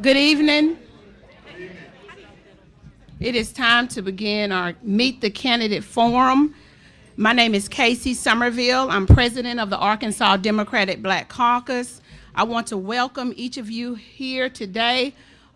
Good evening. It is time to begin our Meet the Candidate Forum. My name is Casey Somerville. I'm president of the Arkansas Democratic Black Caucus. I want to welcome each of you here today.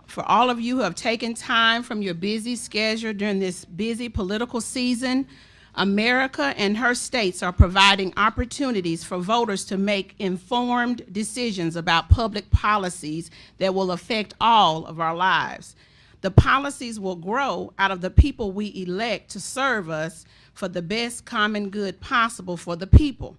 For all of you who have taken time from your busy schedule during this busy political season, America and her states are providing opportunities for voters to make informed decisions about public policies that will affect all of our lives. The policies will grow out of the people we elect to serve us for the best common good possible for the people.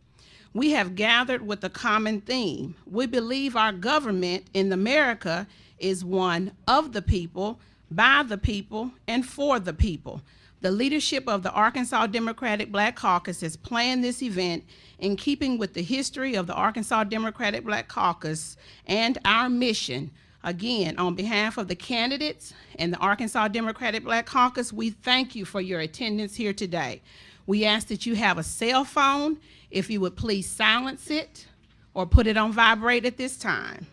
We have gathered with a common theme. We believe our government in America is one of the people, by the people, and for the people. The leadership of the Arkansas Democratic Black Caucus has planned this event in keeping with the history of the Arkansas Democratic Black Caucus and our mission. Again, on behalf of the candidates and the Arkansas Democratic Black Caucus, we thank you for your attendance here today. We ask that you have a cell phone. If you would please silence it or put it on vibrate at this time.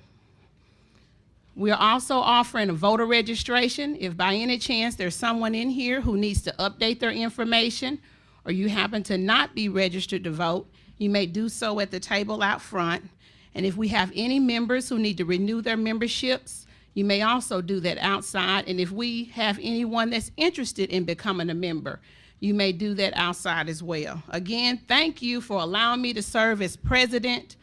We are also offering a voter registration. If by any chance there's someone in here who needs to update their information, or you happen to not be registered to vote, you may do so at the table out front. And if we have any members who need to renew their memberships, you may also do that outside. And if we have anyone that's interested in becoming a member, you may do that outside as well. Again, thank you for allowing me to serve as president.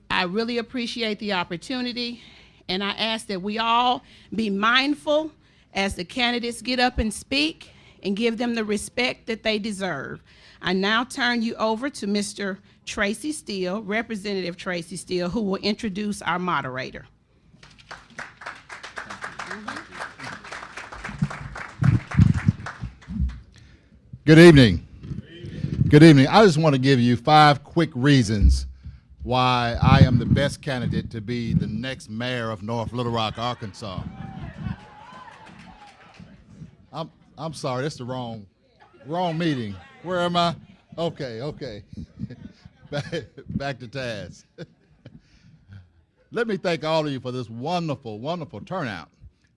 I really appreciate the opportunity. And I ask that we all be mindful as the candidates get up and speak and give them the respect that they deserve. I now turn you over to Mr. Tracy Steele, Representative Tracy Steele, who will introduce our moderator. Good evening. Good evening. I just want to give you 5 quick reasons why I am the best candidate to be the next mayor of North Little Rock, Arkansas. I'm sorry, that's the wrong meeting. Where am I? Okay. Back to task. Let me thank all of you for this wonderful, wonderful turnout.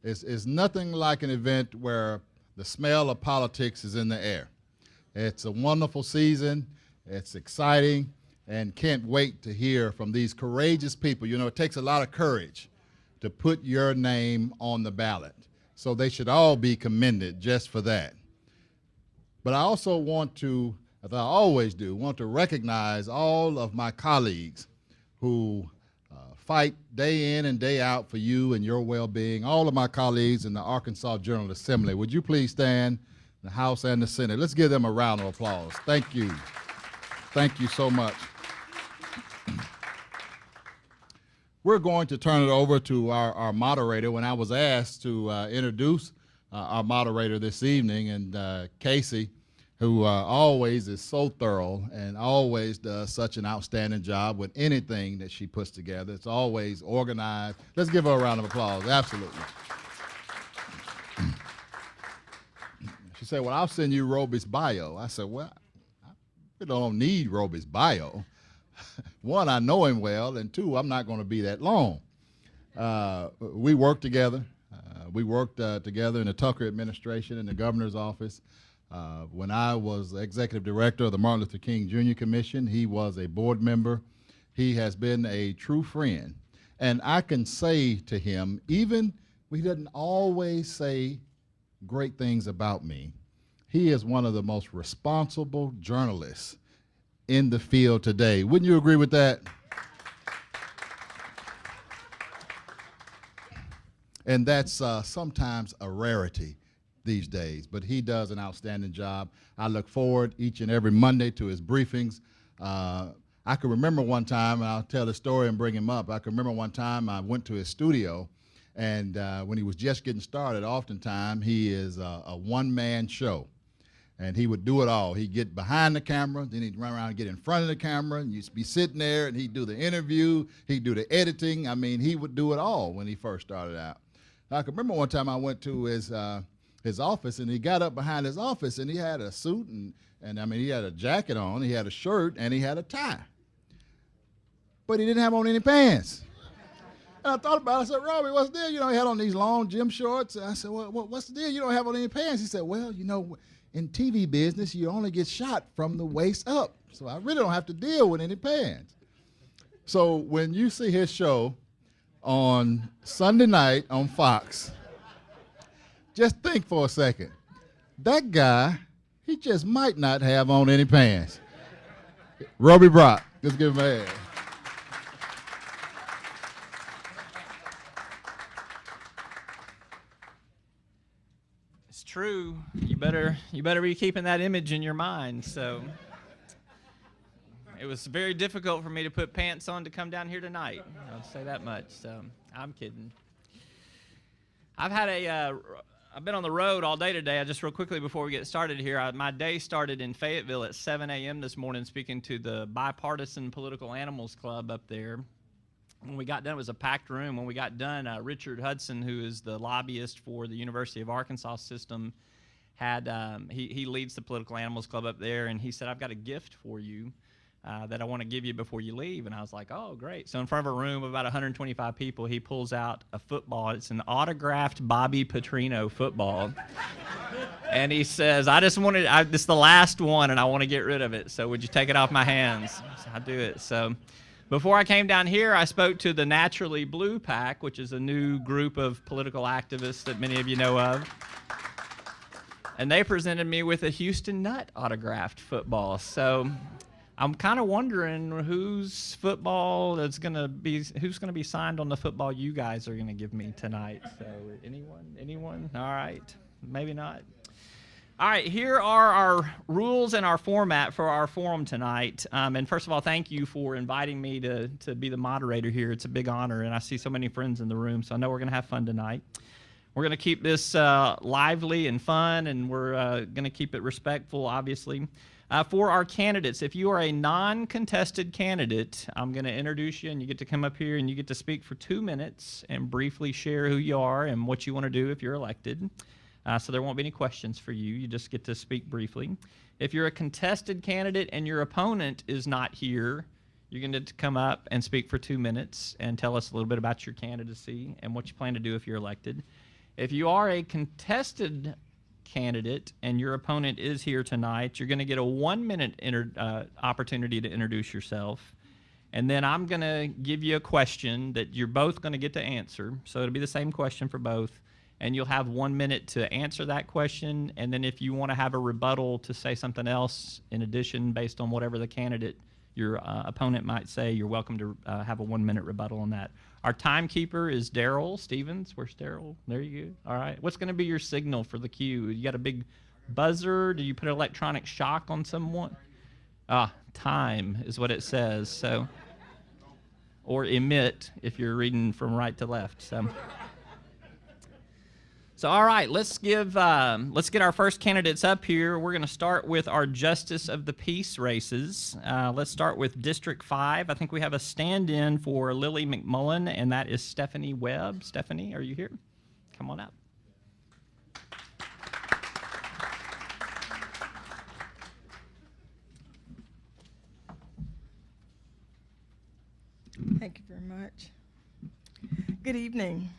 It's nothing like an event where the smell of politics is in the air. It's a wonderful season. It's exciting. And can't wait to hear from these courageous people. You know, it takes a lot of courage to put your name on the ballot. So they should all be commended just for that. But I also want to, as I always do, want to recognize all of my colleagues who fight day in and day out for you and your well-being. All of my colleagues in the Arkansas General Assembly. Would you please stand, the House and the Senate? Let's give them a round of applause. Thank you. Thank you so much. We're going to turn it over to our moderator. When I was asked to introduce our moderator this evening, and Casey, who always is so thorough and always does such an outstanding job with anything that she puts together. It's always organized. Let's give her a round of applause. Absolutely. She said, well, I'll send you Roby's bio. I said, well, I don't need Roby's bio. 1, I know him well, and 2, I'm not going to be that long. We worked together. We worked together in the Tucker administration in the governor's office. When I was executive director of the Martin Luther King Jr. Commission, he was a board member. He has been a true friend. And I can say to him, even he doesn't always say great things about me, he is one of the most responsible journalists in the field today. Wouldn't you agree with that? And that's sometimes a rarity these days, but he does an outstanding job. I look forward each and every Monday to his briefings. I can remember one time, and I'll tell the story and bring him up. I can remember one time I went to his studio, and when he was just getting started, oftentimes he is a one-man show. And he would do it all. He'd get behind the camera, then he'd run around and get in front of the camera, and you'd be sitting there, and he'd do the interview, he'd do the editing. I mean, he would do it all when he first started out. I can remember one time I went to his office, and he got up behind his office, and he had a suit, and I mean, he had a jacket on, he had a shirt, and he had a tie. But he didn't have on any pants. And I thought about it. I said, Robbie, what's the deal? You know, he had on these long gym shorts. And I said, well, what's the deal? You don't have on any pants. He said, well, you know, in TV business, you only get shot from the waist up. So I really don't have to deal with any pants. So when you see his show on Sunday night on Fox, just think for a second. That guy, he just might not have on any pants. Robbie Brock, just give him a hand. It's true. You better be keeping that image in your mind. So it was very difficult for me to put pants on to come down here tonight. I'll say that much. So I'm kidding. I've been on the road all day today. Just real quickly before we get started here, my day started in Fayetteville at 7 a.m. this morning speaking to the Bipartisan Political Animals Club up there. When we got done, it was a packed room. When we got done, Richard Hudson, who is the lobbyist for the University of Arkansas system, he leads the Political Animals Club up there, and he said, I've got a gift for you that I want to give you before you leave. And I was like, oh, great. So in front of a room of about 125 people, he pulls out a football. It's an autographed Bobby Petrino football. And he says, this is the last one, and I want to get rid of it. So would you take it off my hands? So I do it. So before I came down here, I spoke to the Naturally Blue PAC, which is a new group of political activists that many of you know of. And they presented me with a Houston Nutt autographed football. So I'm kind of wondering whose football who's going to be signed on the football you guys are going to give me tonight. So anyone? All right, maybe not. All right, here are our rules and our format for our forum tonight. And first of all, thank you for inviting me to be the moderator here. It's a big honor, and I see so many friends in the room, so I know we're going to have fun tonight. We're going to keep this lively and fun, and we're going to keep it respectful, obviously. For our candidates, if you are a non-contested candidate, I'm going to introduce you, and you get to come up here, and you get to speak for 2 minutes and briefly share who you are and what you want to do if you're elected. So there won't be any questions for you. You just get to speak briefly. If you're a contested candidate and your opponent is not here, you're going to come up and speak for 2 minutes and tell us a little bit about your candidacy and what you plan to do if you're elected. If you are a contested candidate and your opponent is here tonight, you're going to get a 1 minute opportunity to introduce yourself. And then I'm going to give you a question that you're both going to get to answer. So it'll be the same question for both. And you'll have 1 minute to answer that question. And then if you want to have a rebuttal to say something else in addition based on whatever the candidate, your opponent might say, you're welcome to have a 1 minute rebuttal on that. Our timekeeper is Daryl Stevens. Where's Daryl? There you go. All right. What's going to be your signal for the cue? You got a big buzzer? Do you put electronic shock on someone? Time is what it says. So, or emit if you're reading from right to left. So all right, let's get our first candidates up here. We're going to start with our Justice of the Peace races. Let's start with District 5. I think we have a stand-in for Lily McMullen, and that is Stephanie Webb. Stephanie, are you here? Come on up. Thank you very much. Good evening.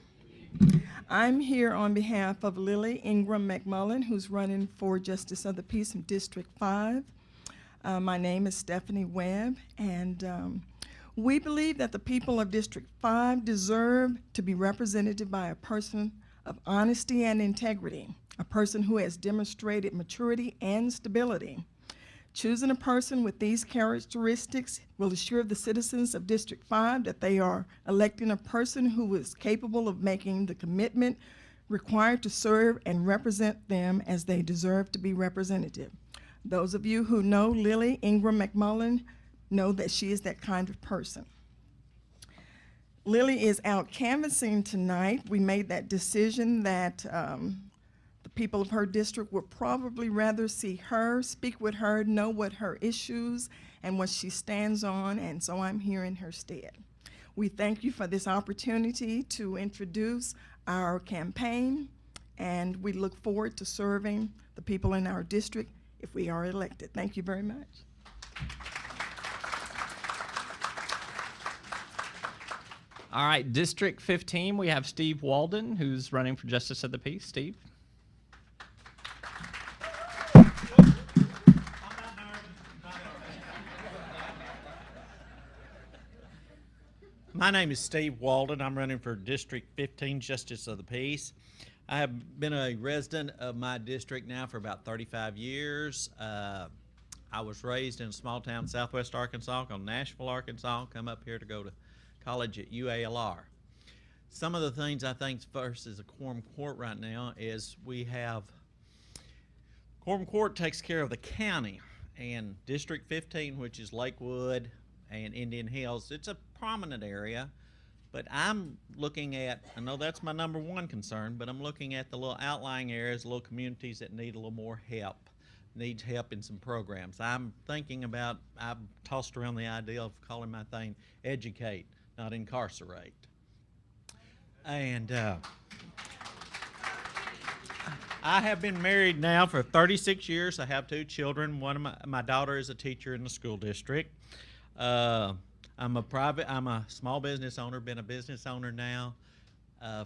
I'm here on behalf of Lily Ingram McMullen, who's running for Justice of the Peace in District 5. My name is Stephanie Webb, and we believe that the people of District 5 deserve to be represented by a person of honesty and integrity, a person who has demonstrated maturity and stability. Choosing a person with these characteristics will assure the citizens of District 5 that they are electing a person who is capable of making the commitment required to serve and represent them as they deserve to be represented. Those of you who know Lily Ingram McMullen know that she is that kind of person. Lily is out canvassing tonight. We made that decision that the people of her district would probably rather see her, speak with her, know what her issues and what she stands on, and so I'm here in her stead. We thank you for this opportunity to introduce our campaign, and we look forward to serving the people in our district if we are elected. Thank you very much. All right, District 15, we have Steve Walden, who's running for Justice of the Peace. Steve? My name is Steve Walden. I'm running for District 15, Justice of the Peace. I have been a resident of my district now for about 35 years. I was raised in a small town, southwest Arkansas, called Nashville, Arkansas. Come up here to go to college at UALR. Some of the things I think first is a quorum court right now is we have, quorum court takes care of the county, and District 15, which is Lakewood and Indian Hills, it's a prominent area, but I'm looking at, I know that's my number one concern, but I'm looking at the little outlying areas, little communities that need a little more help, needs help in some programs. I'm thinking about, I've tossed around the idea of calling my thing educate, not incarcerate. And I have been married now for 36 years. I have 2 children. One of my daughter is a teacher in the school district. I'm a small business owner, been a business owner now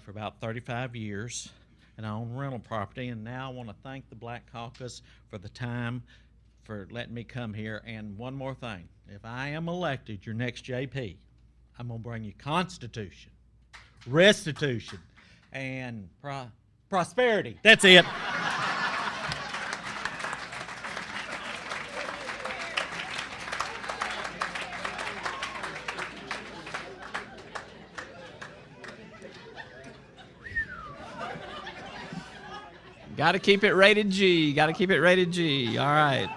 for about 35 years, and I own rental property. And now I want to thank the Black Caucus for the time, for letting me come here. And one more thing, if I am elected your next JP, I'm going to bring you Constitution, restitution, and prosperity. That's it. Got to keep it rated G. Got to keep it rated G. All right.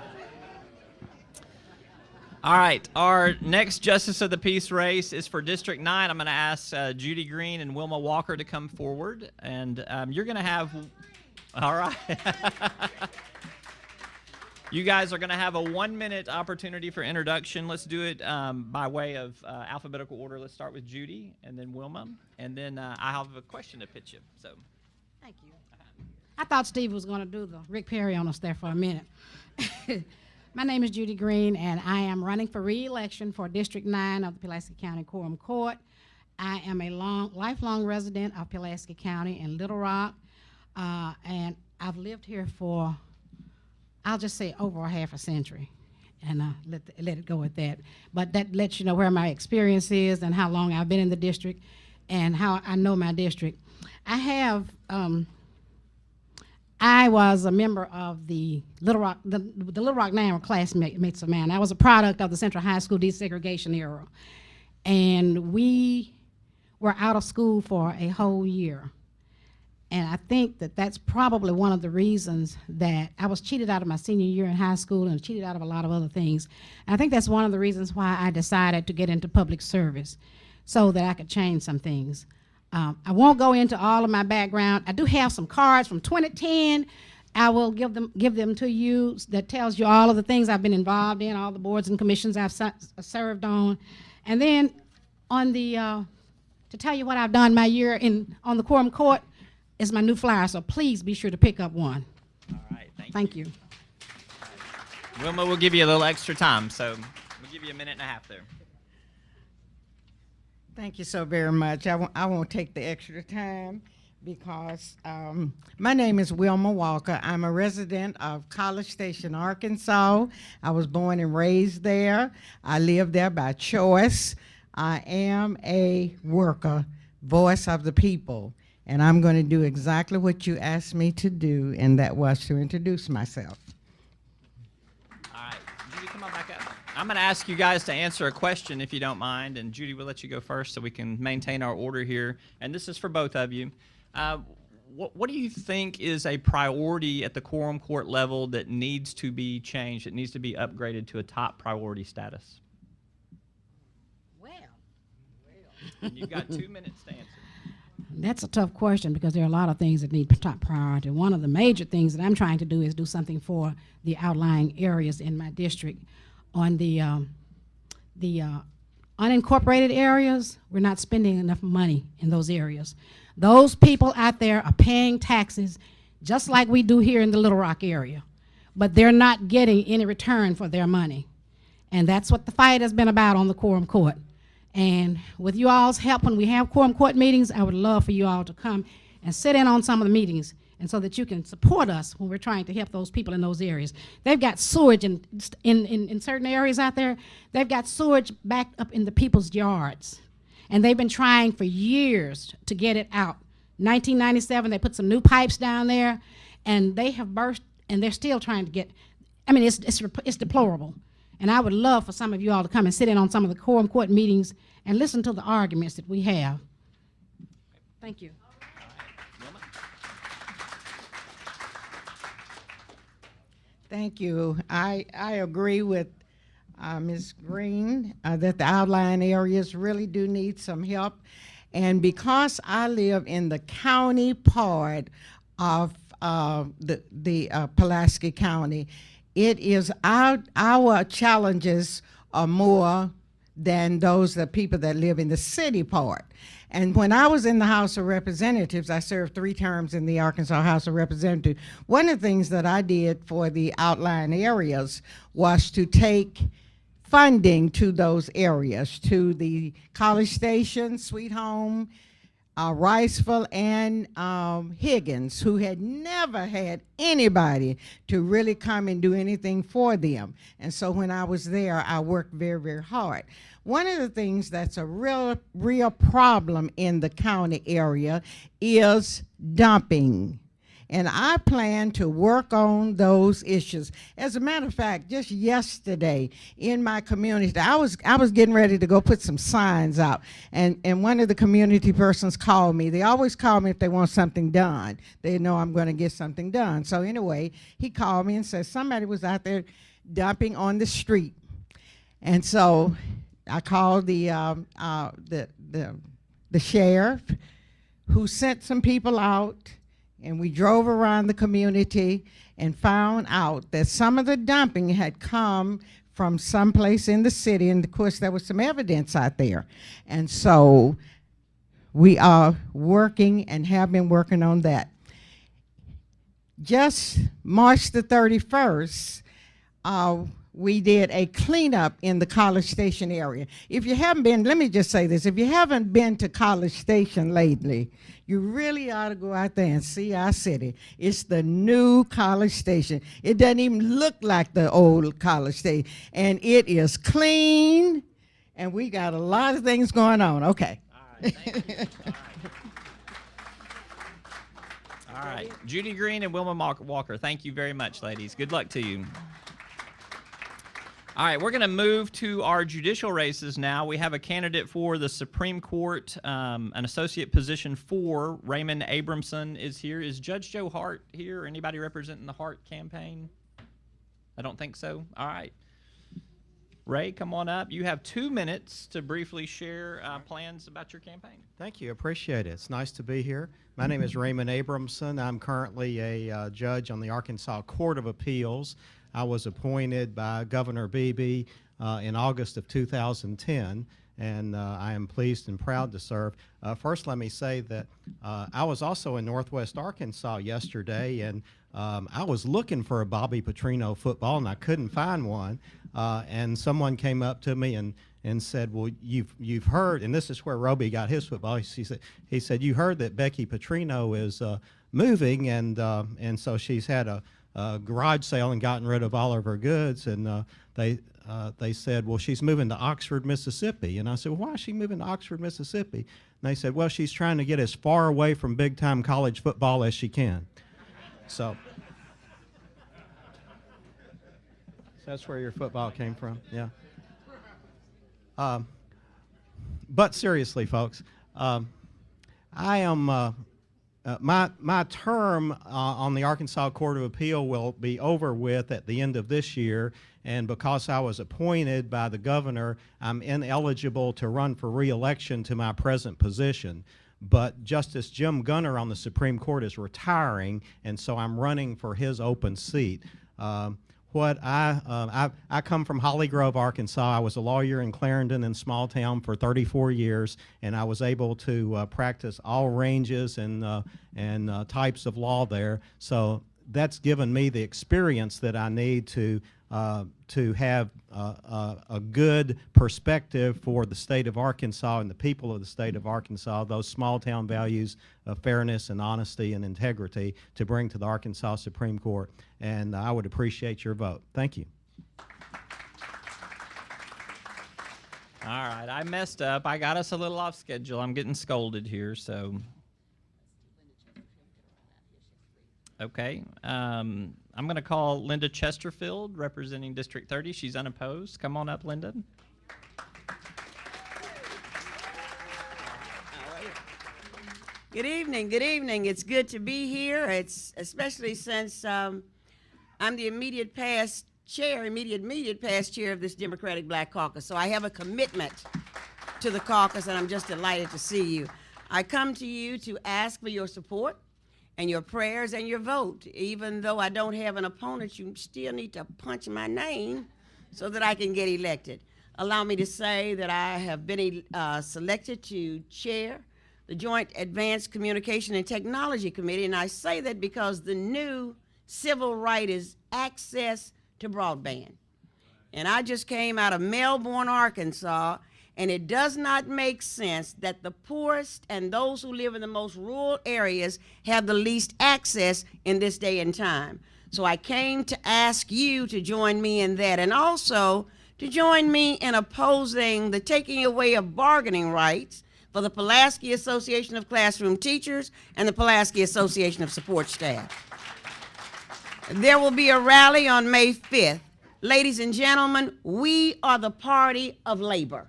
All right. Our next Justice of the Peace race is for District 9. I'm going to ask Judy Green and Wilma Walker to come forward. And you're going to have... All right. You guys are going to have a 1-minute opportunity for introduction. Let's do it by way of alphabetical order. Let's start with Judy and then Wilma. And then I have a question to pitch you. So... Thank you. I thought Steve was going to do the Rick Perry on us there for a minute. My name is Judy Green, and I am running for re-election for District 9 of the Pulaski County Quorum Court. I am a lifelong resident of Pulaski County in Little Rock, and I've lived here for, I'll just say, over a half a century, and let it go at that. But that lets you know where my experience is and how long I've been in the district and how I know my district. I was a member of the Little Rock, the Little Rock 9 were classmates of mine. I was a product of the Central High School desegregation era. And we were out of school for a whole year. And I think that that's probably one of the reasons that I was cheated out of my senior year in high school and cheated out of a lot of other things. And I think that's one of the reasons why I decided to get into public service, so that I could change some things. I won't go into all of my background. I do have some cards from 2010. I will give them to you that tells you all of the things I've been involved in, all the boards and commissions I've served on. And then on the, to tell you what I've done my year on the Quorum Court is my new flyer, so please be sure to pick up one. All right, Thank you. Wilma, we'll give you a little extra time, so we'll give you a minute and a half there. Thank you so very much. I won't take the extra time because my name is Wilma Walker. I'm a resident of College Station, Arkansas. I was born and raised there. I live there by choice. I am a worker, voice of the people, and I'm going to do exactly what you asked me to do, and that was to introduce myself. All right, Judy, come on back up. I'm going to ask you guys to answer a question, if you don't mind, and Judy, we'll let you go first so we can maintain our order here. And this is for both of you. What do you think is a priority at the Quorum Court level that needs to be changed, that needs to be upgraded to a top priority status? Well. And you've got 2 minutes to answer. That's a tough question because there are a lot of things that need top priority. One of the major things that I'm trying to do is do something for the outlying areas in my district. On the unincorporated areas, we're not spending enough money in those areas. Those people out there are paying taxes just like we do here in the Little Rock area, but they're not getting any return for their money. And that's what the fight has been about on the Quorum Court. And with you all's help, when we have quorum court meetings, I would love for you all to come and sit in on some of the meetings, and so that you can support us when we're trying to help those people in those areas. They've got sewage in certain areas out there. They've got sewage backed up in the people's yards, and they've been trying for years to get it out. 1997, they put some new pipes down there, and they have burst, and they're still trying to get. I mean, it's deplorable. And I would love for some of you all to come and sit in on some of the quorum court meetings and listen to the arguments that we have. Thank you. Thank you. I agree with Ms. Green that the outlying areas really do need some help. And because I live in the county part of Pulaski County, it is our challenges are more than those of people that live in the city part. And when I was in the House of Representatives, I served 3 terms in the Arkansas House of Representatives. One of the things that I did for the outlying areas was to take funding to those areas, to the College Station, Sweet Home, Riceville, and Higgins, who had never had anybody to really come and do anything for them. And so when I was there, I worked very, very hard. One of the things that's a real problem in the county area is dumping. And I plan to work on those issues. As a matter of fact, just yesterday in my community, I was getting ready to go put some signs out, and one of the community persons called me. They always call me if they want something done. They know I'm going to get something done. So anyway, he called me and said somebody was out there dumping on the street. And so I called the sheriff, who sent some people out. And we drove around the community and found out that some of the dumping had come from someplace in the city, and of course there was some evidence out there. And so we are working and have been working on that. Just March the 31st, we did a cleanup in the College Station area. If you haven't been, let me just say this, if you haven't been to College Station lately, you really ought to go out there and see our city. It's the new College Station. It doesn't even look like the old College Station. And it is clean, and we got a lot of things going on. Okay. All right, thank you. All right, Judy Green and Wilma Walker, thank you very much, ladies. Good luck to you. All right, we're going to move to our judicial races now. We have a candidate for the Supreme Court, an associate position 4. Raymond Abramson is here. Is Judge Joe Hart here? Anybody representing the Hart campaign? I don't think so. All right. Ray, come on up. You have 2 minutes to briefly share plans about your campaign. Thank you. Appreciate it. It's nice to be here. My name is Raymond Abramson. I'm currently a judge on the Arkansas Court of Appeals. I was appointed by Governor Beebe in August of 2010, and I am pleased and proud to serve. First, let me say that I was also in Northwest Arkansas yesterday, and I was looking for a Bobby Petrino football, and I couldn't find one. And someone came up to me and said, "Well, you've heard," and this is where Roby got his football. He said, "You heard that Becky Petrino is moving, and so she's had a garage sale and gotten rid of all of her goods," and they said, "Well, she's moving to Oxford, Mississippi." And I said, "Well, why is she moving to Oxford, Mississippi?" And they said, "Well, she's trying to get as far away from big-time college football as she can." So that's where your football came from, yeah. But seriously, folks, I am. My term on the Arkansas Court of Appeal will be over with at the end of this year, and because I was appointed by the governor, I'm ineligible to run for re-election to my present position. But Justice Jim Gunner on the Supreme Court is retiring, and so I'm running for his open seat. I come from Holly Grove, Arkansas. I was a lawyer in Clarendon and small town for 34 years, and I was able to practice all ranges and types of law there. So that's given me the experience that I need to to have a good perspective for the state of Arkansas and the people of the state of Arkansas, those small town values of fairness and honesty and integrity to bring to the Arkansas Supreme Court. And I would appreciate your vote. Thank you. All right, I messed up. I got us a little off schedule. I'm getting scolded here, so. Okay. I'm going to call Linda Chesterfield, representing District 30. She's unopposed. Come on up, Linda. Good evening. Good evening. It's good to be here. It's especially since I'm the immediate past chair of this Democratic Black Caucus. So I have a commitment to the caucus, and I'm just delighted to see you. I come to you to ask for your support and your prayers and your vote. Even though I don't have an opponent, you still need to punch my name so that I can get elected. Allow me to say that I have been selected to chair the Joint Advanced Communication and Technology Committee, and I say that because the new civil right is access to broadband. And I just came out of Melbourne, Arkansas, and it does not make sense that the poorest and those who live in the most rural areas have the least access in this day and time. So I came to ask you to join me in that, and also to join me in opposing the taking away of bargaining rights for the Pulaski Association of Classroom Teachers and the Pulaski Association of Support Staff. There will be a rally on May 5th. Ladies and gentlemen, we are the party of labor.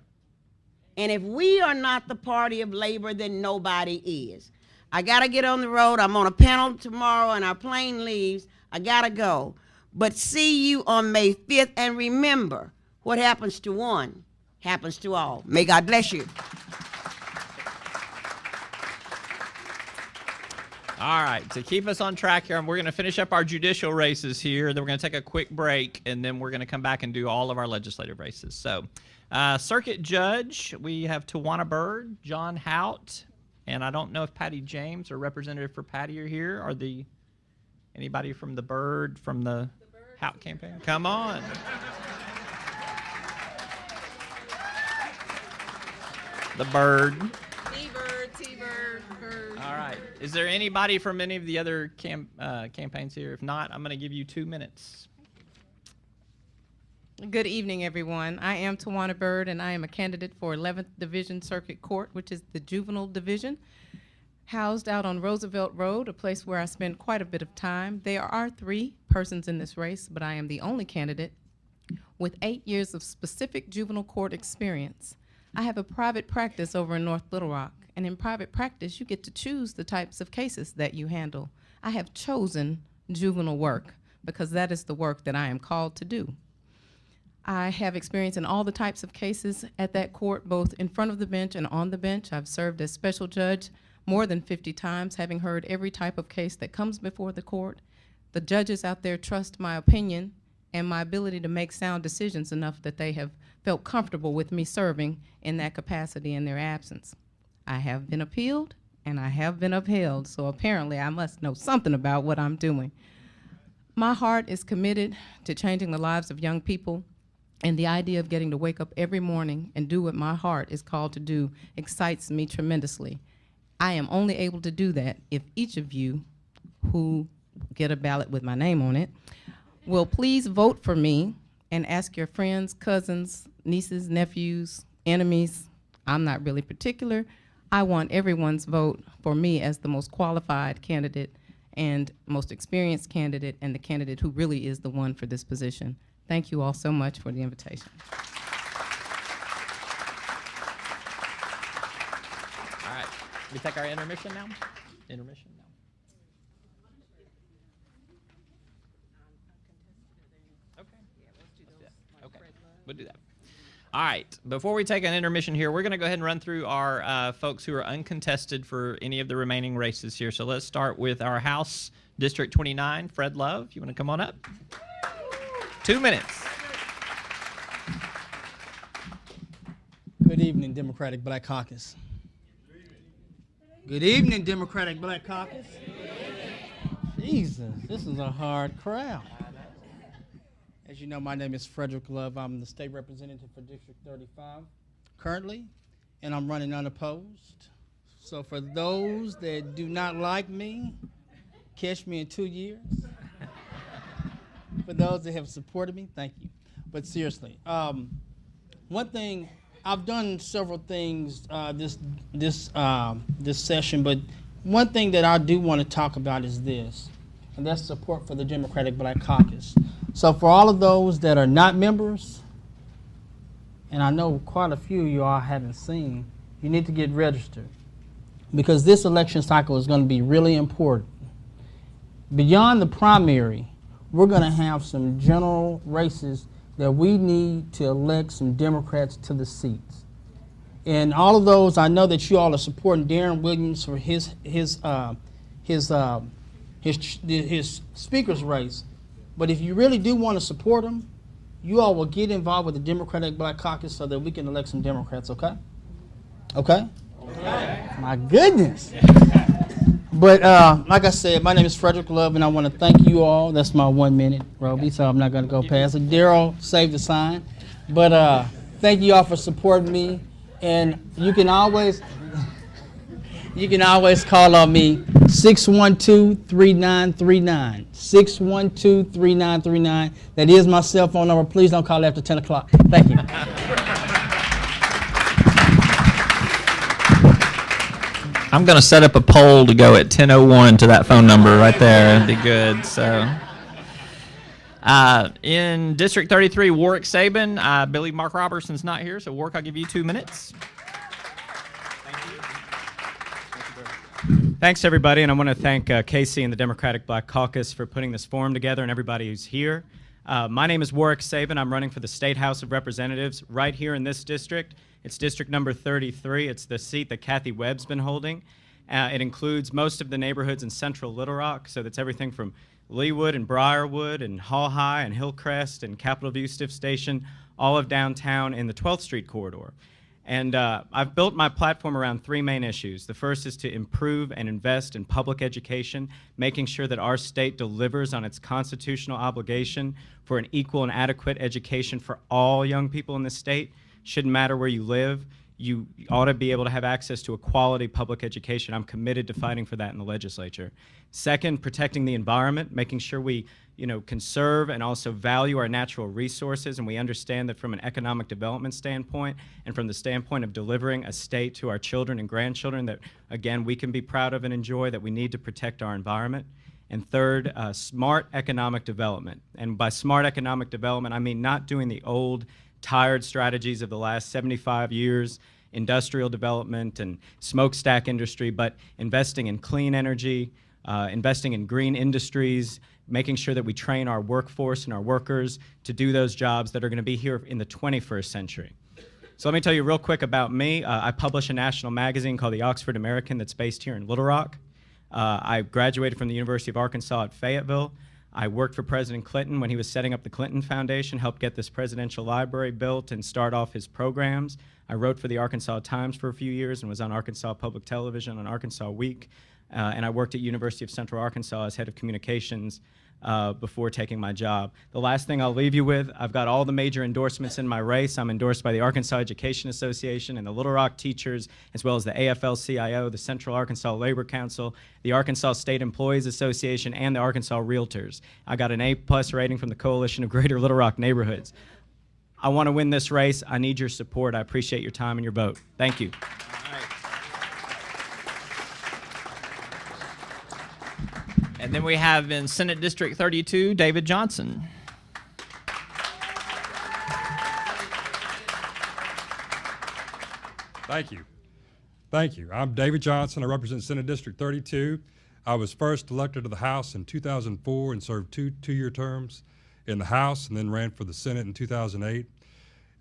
And if we are not the party of labor, then nobody is. I gotta get on the road. I'm on a panel tomorrow and our plane leaves. I gotta go. But see you on May 5th, and remember, what happens to one happens to all. May God bless you. All right, to keep us on track here, we're going to finish up our judicial races here, then we're going to take a quick break, and then we're going to come back and do all of our legislative races. So, Circuit Judge, we have Tawana Bird, John Hout, and I don't know if Patty James or representative for Patty are here. Are anybody from the Bird, from the Hout campaign? Come on. The Bird. All right. Is there anybody from any of the other campaigns here? If not, I'm going to give you 2 minutes. Good evening, everyone. I am Tawana Bird, and I am a candidate for 11th Division Circuit Court, which is the juvenile division, housed out on Roosevelt Road, a place where I spend quite a bit of time. There are 3 persons in this race, but I am the only candidate with 8 years of specific juvenile court experience. I have a private practice over in North Little Rock, and in private practice, you get to choose the types of cases that you handle. I have chosen juvenile work because that is the work that I am called to do. I have experience in all the types of cases at that court, both in front of the bench and on the bench. I've served as special judge more than 50 times, having heard every type of case that comes before the court. The judges out there trust my opinion and my ability to make sound decisions enough that they have felt comfortable with me serving in that capacity in their absence. I have been appealed and I have been upheld, so apparently I must know something about what I'm doing. My heart is committed to changing the lives of young people, and the idea of getting to wake up every morning and do what my heart is called to do excites me tremendously. I am only able to do that if each of you who get a ballot with my name on it will please vote for me and ask your friends, cousins, nieces, nephews, enemies. I'm not really particular. I want everyone's vote for me as the most qualified candidate and most experienced candidate, and the candidate who really is the one for this position. Thank you all so much for the invitation. All right, we take our intermission now? Intermission now. Okay. Okay, we'll do that. All right, before we take an intermission here, we're going to go ahead and run through our folks who are uncontested for any of the remaining races here. So let's start with our House District 29, Fred Love. You want to come on up? 2 minutes. Good evening, Democratic Black Caucus. Good evening, Democratic Black Caucus. Jesus, this is a hard crowd. As you know, my name is Frederick Love. I'm the state representative for District 35 currently, and I'm running unopposed. So for those that do not like me, catch me in 2 years. For those that have supported me, thank you. But seriously, one thing, I've done several things this session, but one thing that I do want to talk about is this, and that's support for the Democratic Black Caucus. So for all of those that are not members, and I know quite a few of you all haven't seen, you need to get registered, because this election cycle is going to be really important. Beyond the primary, we're going to have some general races that we need to elect some Democrats to the seats. And all of those, I know that you all are supporting Darren Williams for his speaker's race. But if you really do want to support him, you all will get involved with the Democratic Black Caucus so that we can elect some Democrats, okay? Okay? Okay. My goodness. But like I said, my name is Frederick Love, and I want to thank you all. That's my 1 minute, Roby, so I'm not going to go past it. Daryl saved the sign. But thank you all for supporting me. And you can always call on me, 612-3939. 612-3939. That is my cell phone number. Please don't call after 10 o'clock. Thank you. I'm going to set up a poll to go at 10:01 to that phone number right there. It'd be good. So, in District 33, Warwick Sabin, I believe Mark Robertson's not here, so Warwick, I'll give you 2 minutes. Thanks, everybody, and I want to thank Casey and the Democratic Black Caucus for putting this forum together and everybody who's here. My name is Warwick Sabin. I'm running for the State House of Representatives right here in this district. It's district number 33. It's the seat that Kathy Webb's been holding. It includes most of the neighborhoods in central Little Rock, so that's everything from Leawood and Briarwood and Hall High and Hillcrest and Capitol View Stiff Station, all of downtown in the 12th Street corridor. And I've built my platform around 3 main issues. The first is to improve and invest in public education, making sure that our state delivers on its constitutional obligation for an equal and adequate education for all young people in the state. Shouldn't matter where you live. You ought to be able to have access to a quality public education. I'm committed to fighting for that in the legislature. Second, protecting the environment, making sure we conserve and also value our natural resources, and we understand that from an economic development standpoint and from the standpoint of delivering a state to our children and grandchildren that, again, we can be proud of and enjoy, that we need to protect our environment. And third, smart economic development. And by smart economic development, I mean not doing the old, tired strategies of the last 75 years, industrial development and smokestack industry, but investing in clean energy, investing in green industries, making sure that we train our workforce and our workers to do those jobs that are going to be here in the 21st century. So let me tell you real quick about me. I publish a national magazine called the Oxford American that's based here in Little Rock. I graduated from the University of Arkansas at Fayetteville. I worked for President Clinton when he was setting up the Clinton Foundation, helped get this presidential library built and start off his programs. I wrote for the Arkansas Times for a few years and was on Arkansas Public Television on Arkansas Week. And I worked at University of Central Arkansas as head of communications before taking my job. The last thing I'll leave you with, I've got all the major endorsements in my race. I'm endorsed by the Arkansas Education Association and the Little Rock Teachers, as well as the AFL-CIO, the Central Arkansas Labor Council, the Arkansas State Employees Association, and the Arkansas Realtors. I got an A+ rating from the Coalition of Greater Little Rock Neighborhoods. I want to win this race. I need your support. I appreciate your time and your vote. Thank you. And then we have in Senate District 32, David Johnson. Thank you. Thank you. I'm David Johnson. I represent Senate District 32. I was first elected to the House in 2004 and served two-year terms in the House and then ran for the Senate in 2008.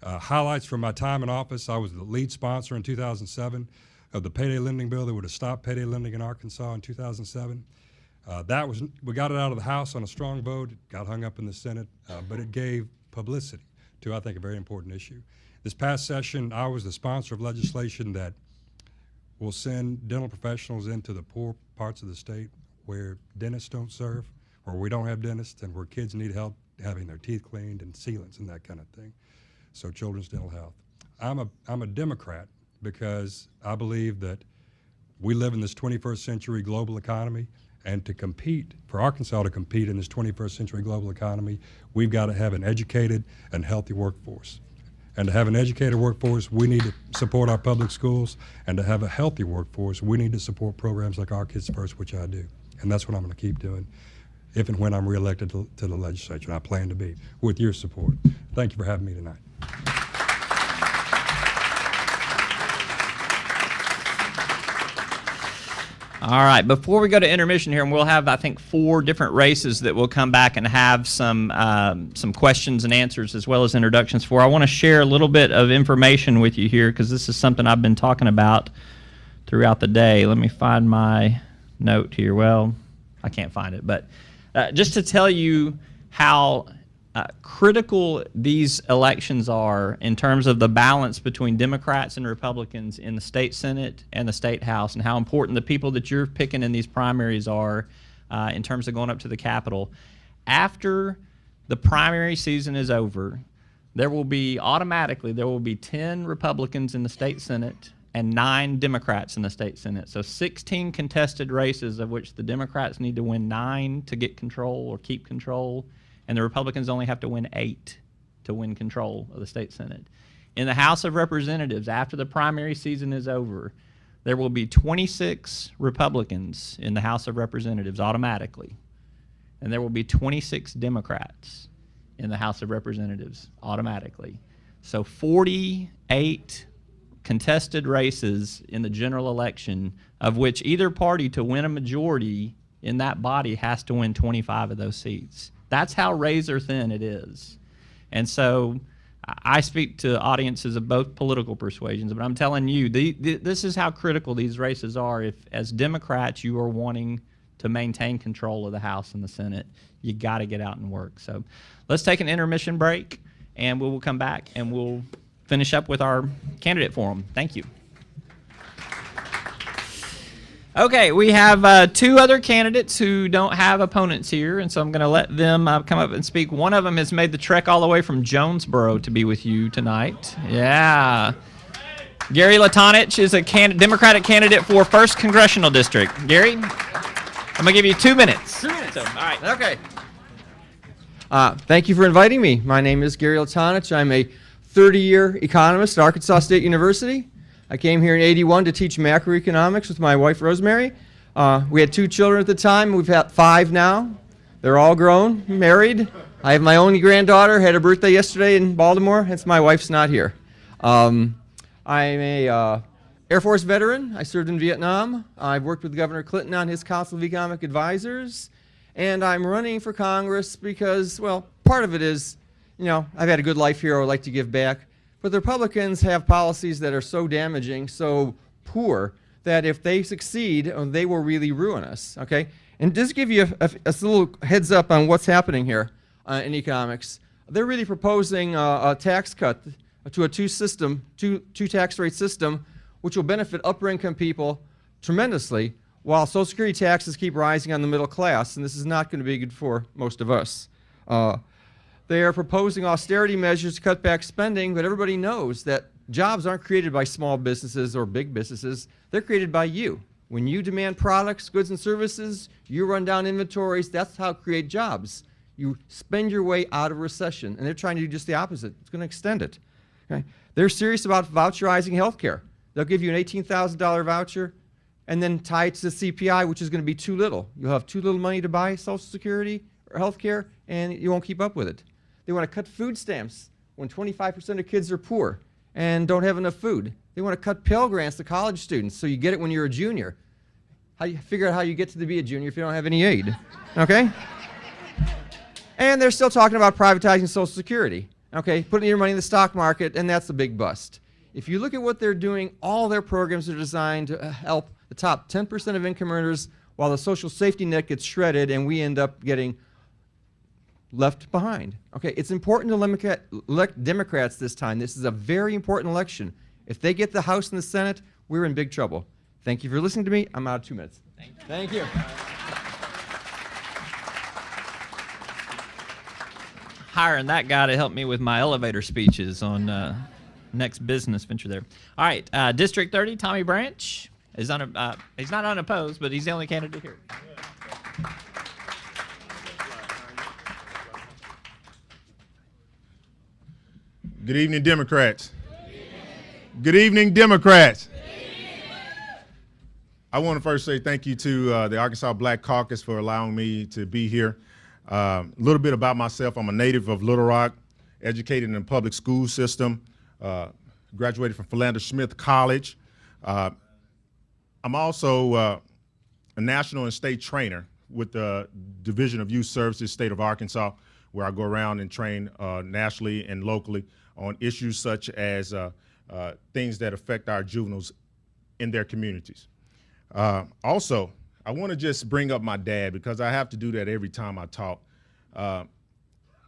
Highlights from my time in office: I was the lead sponsor in 2007 of the payday lending bill that would have stopped payday lending in Arkansas in 2007. We got it out of the House on a strong vote. It got hung up in the Senate, but it gave publicity to, I think, a very important issue. This past session, I was the sponsor of legislation that will send dental professionals into the poor parts of the state where dentists don't serve, or we don't have dentists, and where kids need help having their teeth cleaned and sealants and that kind of thing. So children's dental health. I'm a Democrat because I believe that we live in this 21st century global economy, and to compete, for Arkansas to compete in this 21st century global economy, we've got to have an educated and healthy workforce. And to have an educated workforce, we need to support our public schools, and to have a healthy workforce, we need to support programs like Our Kids First, which I do. And that's what I'm going to keep doing if and when I'm reelected to the legislature, and I plan to be, with your support. Thank you for having me tonight. All right, before we go to intermission here, and we'll have, I think, 4 different races that we'll come back and have some questions and answers as well as introductions for. I want to share a little bit of information with you here because this is something I've been talking about throughout the day. Let me find my note here. Well, I can't find it, but just to tell you how critical these elections are in terms of the balance between Democrats and Republicans in the state Senate and the state House, and how important the people that you're picking in these primaries are in terms of going up to the Capitol. After the primary season is over, there will be 10 Republicans in the state Senate and 9 Democrats in the state Senate. So 16 contested races, of which the Democrats need to win 9 to get control or keep control, and the Republicans only have to win 8 to win control of the state Senate. In the House of Representatives, after the primary season is over, there will be 26 Republicans in the House of Representatives automatically, and there will be 26 Democrats in the House of Representatives automatically. So 48 contested races in the general election, of which either party to win a majority in that body has to win 25 of those seats. That's how razor thin it is. And so I speak to audiences of both political persuasions, but I'm telling you, this is how critical these races are. If, as Democrats, you are wanting to maintain control of the House and the Senate, you got to get out and work. So let's take an intermission break, and we will come back and we'll finish up with our candidate forum. Thank you. Okay, we have 2 other candidates who don't have opponents here, and so I'm going to let them come up and speak. One of them has made the trek all the way from Jonesboro to be with you tonight. Yeah. Gary Latonich is a Democratic candidate for 1st Congressional District. Gary, I'm going to give you 2 minutes. 2 minutes. So, all right. Okay. Thank you for inviting me. My name is Gary Latonich. I'm a 30-year economist at Arkansas State University. I came here in '81 to teach macroeconomics with my wife, Rosemary. We had 2 children at the time. We've had 5 now. They're all grown, married. I have my only granddaughter, had her birthday yesterday in Baltimore, hence my wife's not here. I'm a Air Force veteran. I served in Vietnam. I've worked with Governor Clinton on his Council of Economic Advisors. And I'm running for Congress because, well, part of it is, you know, I've had a good life here. I would like to give back. But the Republicans have policies that are so damaging, so poor, that if they succeed, they will really ruin us, okay? And just give you a little heads up on what's happening here in economics. They're really proposing a tax cut to a two tax rate system, which will benefit upper income people tremendously, while Social Security taxes keep rising on the middle class, and this is not going to be good for most of us. They are proposing austerity measures to cut back spending, but everybody knows that jobs aren't created by small businesses or big businesses. They're created by you. When you demand products, goods, and services, you run down inventories. That's how to create jobs. You spend your way out of recession, and they're trying to do just the opposite. It's going to extend it. Okay? They're serious about voucherizing health care. They'll give you an $18,000 voucher and then tie it to the CPI, which is going to be too little. You'll have too little money to buy Social Security or health care, and you won't keep up with it. They want to cut food stamps when 25% of kids are poor and don't have enough food. They want to cut Pell Grants to college students so you get it when you're a junior. How do you figure out how you get to be a junior if you don't have any aid? Okay? And they're still talking about privatizing Social Security. Okay, putting your money in the stock market, and that's a big bust. If you look at what they're doing, all their programs are designed to help the top 10% of income earners while the social safety net gets shredded and we end up getting left behind. Okay, it's important to elect Democrats this time. This is a very important election. If they get the House and the Senate, we're in big trouble. Thank you for listening to me. I'm out of 2 minutes. Thank you. hiring that guy to help me with my elevator speeches on next business venture there. All right, District 30, Tommy Branch is he's not unopposed, but he's the only candidate here. Good evening, Democrats. Good evening, Democrats. I want to first say thank you to the Arkansas Black Caucus for allowing me to be here. A little bit about myself. I'm a native of Little Rock, educated in the public school system, graduated from Philander Smith College. I'm also a national and state trainer with the Division of Youth Services, State of Arkansas, where I go around and train nationally and locally on issues such as things that affect our juveniles in their communities. Also, I want to just bring up my dad because I have to do that every time I talk.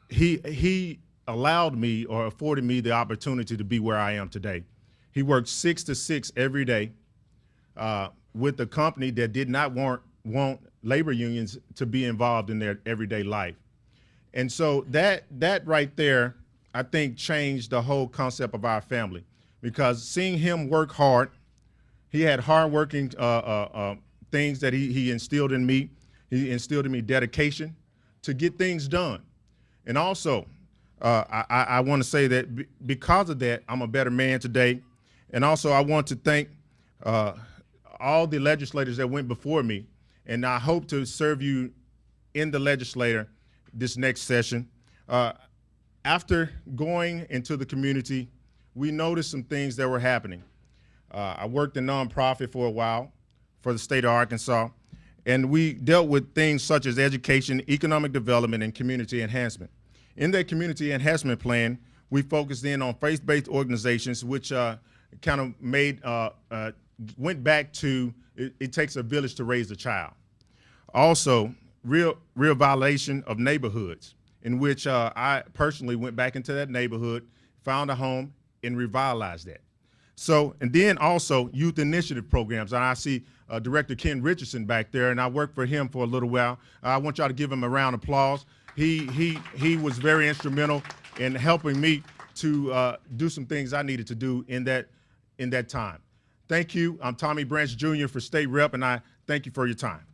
He allowed me or afforded me the opportunity to be where I am today. He worked 6 to 6 every day with a company that did not want labor unions to be involved in their everyday life. And so that right there, I think, changed the whole concept of our family, because seeing him work hard, he had hardworking things that he instilled in me. He instilled in me dedication to get things done. And also, I want to say that because of that, I'm a better man today. And also, I want to thank all the legislators that went before me. And I hope to serve you in the legislature this next session. After going into the community, we noticed some things that were happening. I worked in nonprofit for a while for the state of Arkansas, and we dealt with things such as education, economic development, and community enhancement. In that community enhancement plan, we focused in on faith-based organizations, which kind of went back to it takes a village to raise a child. Also, real violation of neighborhoods, in which I personally went back into that neighborhood, found a home, and revitalized that. So, and then also youth initiative programs. And I see Director Ken Richardson back there, and I worked for him for a little while. I want y'all to give him a round of applause. He was very instrumental in helping me to do some things I needed to do in that time. Thank you. I'm Tommy Branch Jr. for State Rep, and I thank you for your time.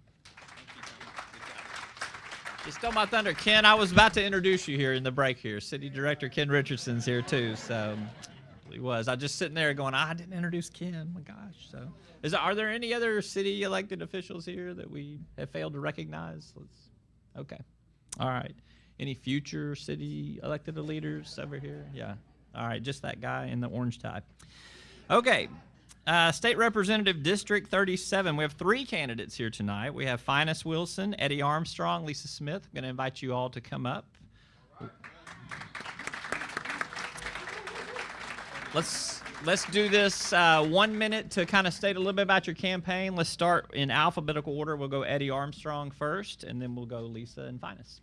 You stole my thunder, Ken. I was about to introduce you here in the break here. City Director Ken Richardson's here too, so he was. I was just sitting there going, I didn't introduce Ken. My gosh. So, are there any other city elected officials here that we have failed to recognize? Okay. All right. Any future city elected leaders over here? Yeah. All right. Just that guy in the orange tie. Okay. State Representative District 37. We have 3 candidates here tonight. We have Finus Wilson, Eddie Armstrong, Lisa Smith. I'm going to invite you all to come up. Let's do this 1 minute to kind of state a little bit about your campaign. Let's start in alphabetical order. We'll go Eddie Armstrong first, and then we'll go Lisa and Finus.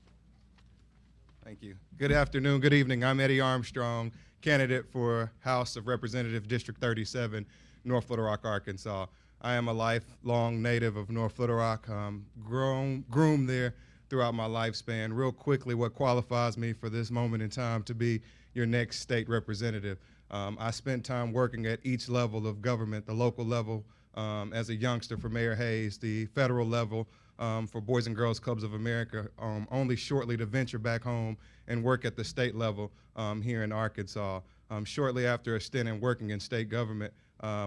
Thank you. Good afternoon, good evening. I'm Eddie Armstrong, candidate for House of Representatives District 37, North Little Rock, Arkansas. I am a lifelong native of North Little Rock, groomed there throughout my lifespan. Real quickly, what qualifies me for this moment in time to be your next state representative. I spent time working at each level of government, the local level as a youngster for Mayor Hayes, the federal level for Boys and Girls Clubs of America, only shortly to venture back home and work at the state level here in Arkansas. Shortly after a stint in working in state government,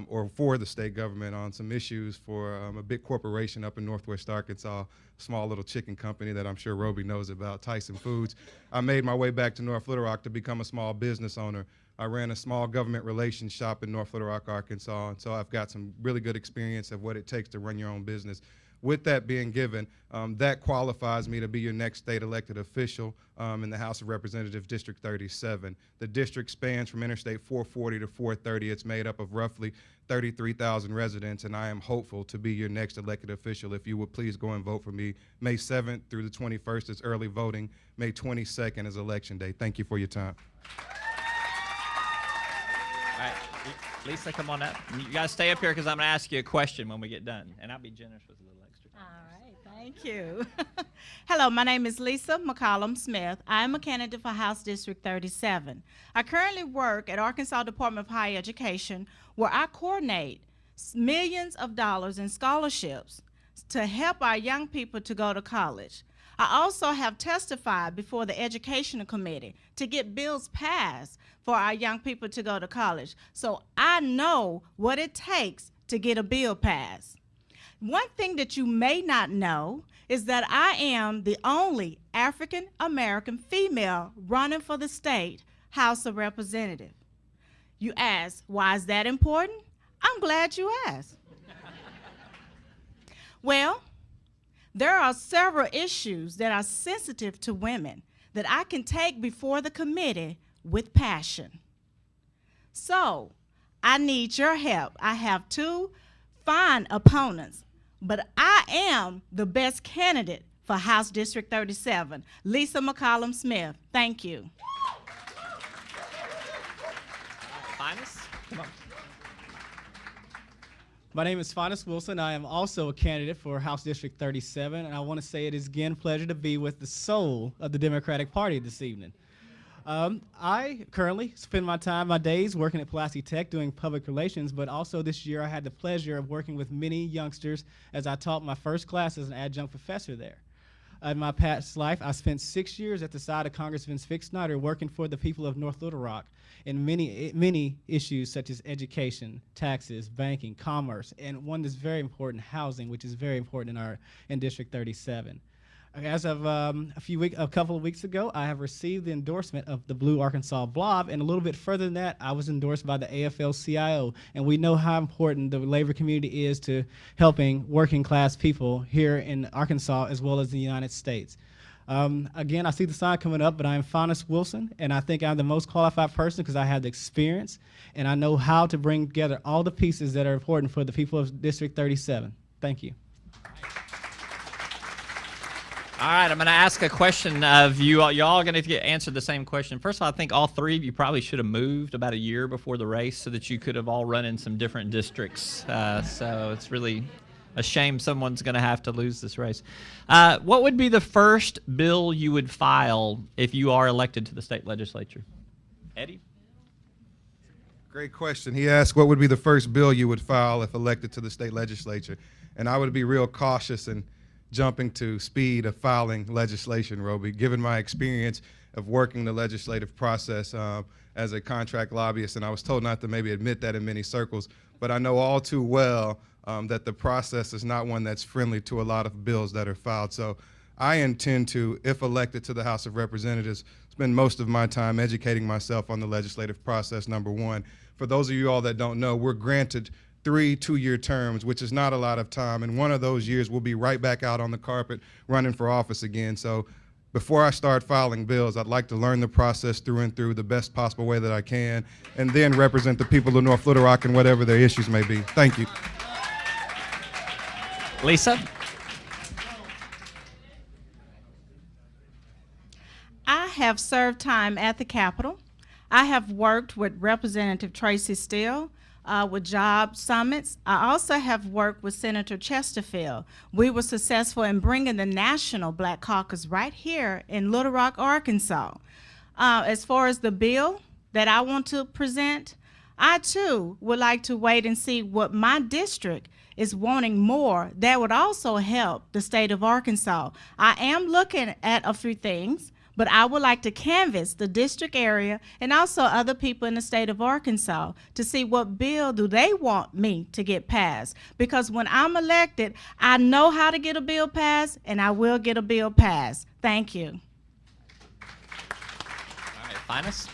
or for the state government on some issues for a big corporation up in Northwest Arkansas, small little chicken company that I'm sure Roby knows about, Tyson Foods. I made my way back to North Little Rock to become a small business owner. I ran a small government relations shop in North Little Rock, Arkansas, and so I've got some really good experience of what it takes to run your own business. With that being given, that qualifies me to be your next state elected official in the House of Representatives District 37. The district spans from Interstate 440 to 430. It's made up of roughly 33,000 residents, and I am hopeful to be your next elected official. If you would please go and vote for me. May 7th through the 21st is early voting. May 22nd is Election Day. Thank you for your time. All right, Lisa, come on up. You guys stay up here because I'm going to ask you a question when we get done, and I'll be generous with a little extra time. All right, Thank you. Hello, my name is Lisa McCollum Smith. I am a candidate for House District 37. I currently work at Arkansas Department of Higher Education, where I coordinate millions of dollars in scholarships to help our young people to go to college. I also have testified before the Educational Committee to get bills passed for our young people to go to college. So I know what it takes to get a bill passed. One thing that you may not know is that I am the only African American female running for the state House of Representatives. You ask, why is that important? I'm glad you asked. Well, there are several issues that are sensitive to women that I can take before the committee with passion. So, I need your help. I have two fine opponents, but I am the best candidate for House District 37, Lisa McCollum Smith. Thank you. Finest? Come on. My name is Finest Wilson. I am also a candidate for House District 37, and I want to say it is again a pleasure to be with the soul of the Democratic Party this evening. I currently spend my days working at Pulaski Tech doing public relations, but also this year I had the pleasure of working with many youngsters as I taught my first class as an adjunct professor there. In my past life, I spent 6 years at the side of Congressman Vic Snyder working for the people of North Little Rock in many issues such as education, taxes, banking, commerce, and one that's very important, housing, which is very important in District 37. As of a couple of weeks ago, I have received the endorsement of the Blue Arkansas Blob, and a little bit further than that, I was endorsed by the AFL-CIO, and we know how important the labor community is to helping working class people here in Arkansas as well as the United States. Again, I see the sign coming up, but I am Finest Wilson, and I think I'm the most qualified person because I have the experience, and I know how to bring together all the pieces that are important for the people of District 37. Thank you. All right, I'm going to ask a question of you. Y'all are going to get answered the same question. First of all, I think all three of you probably should have moved about a year before the race so that you could have all run in some different districts. So it's really a shame someone's going to have to lose this race. What would be the first bill you would file if you are elected to the state legislature? Eddie? Great question. He asked what would be the first bill you would file if elected to the state legislature. And I would be real cautious in jumping to speed of filing legislation, Roby, given my experience of working the legislative process as a contract lobbyist, and I was told not to maybe admit that in many circles, but I know all too well that the process is not one that's friendly to a lot of bills that are filed. So I intend to, if elected to the House of Representatives, spend most of my time educating myself on the legislative process, number one. For those of you all that don't know, we're granted 3 two-year terms, which is not a lot of time, and one of those years we'll be right back out on the carpet running for office again. So before I start filing bills, I'd like to learn the process through and through the best possible way that I can, and then represent the people of North Little Rock and whatever their issues may be. Thank you. Lisa? I have served time at the Capitol. I have worked with Representative Tracy Steele with job summits. I also have worked with Senator Chesterfield. We were successful in bringing the National Black Caucus right here in Little Rock, Arkansas. As far as the bill that I want to present, I too would like to wait and see what my district is wanting more that would also help the state of Arkansas. I am looking at a few things, but I would like to canvass the district area and also other people in the state of Arkansas to see what bill do they want me to get passed. Because when I'm elected, I know how to get a bill passed, and I will get a bill passed. Thank you. All right, Finest?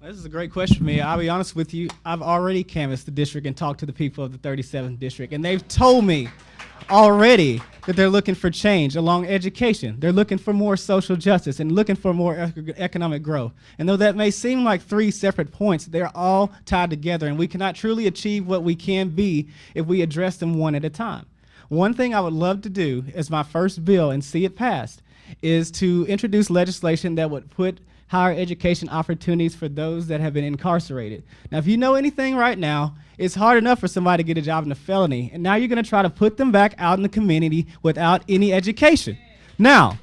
This is a great question for me. I'll be honest with you. I've already canvassed the district and talked to the people of the 37th district, and they've told me already that they're looking for change along education. They're looking for more social justice and looking for more economic growth. And though that may seem like 3 separate points, they're all tied together, and we cannot truly achieve what we can be if we address them one at a time. One thing I would love to do as my first bill and see it passed is to introduce legislation that would put higher education opportunities for those that have been incarcerated. Now, if you know anything right now, it's hard enough for somebody to get a job in a felony, and now you're going to try to put them back out in the community without any education. Now,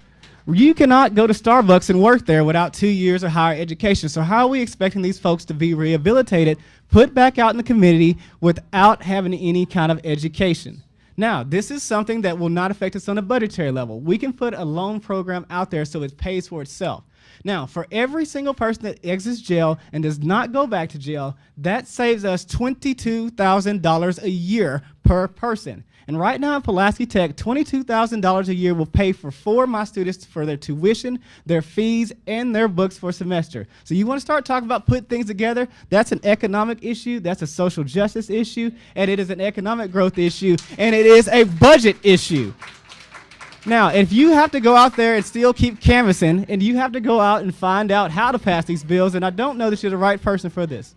you cannot go to Starbucks and work there without 2 years of higher education. So how are we expecting these folks to be rehabilitated, put back out in the community without having any kind of education? Now, this is something that will not affect us on a budgetary level. We can put a loan program out there so it pays for itself. Now, for every single person that exits jail and does not go back to jail, that saves us $22,000 a year per person. And right now at Pulaski Tech, $22,000 a year will pay for 4 of my students for their tuition, their fees, and their books for a semester. So you want to start talking about putting things together? That's an economic issue, that's a social justice issue, and it is an economic growth issue, and it is a budget issue. Now, if you have to go out there and still keep canvassing, and you have to go out and find out how to pass these bills, and I don't know that you're the right person for this.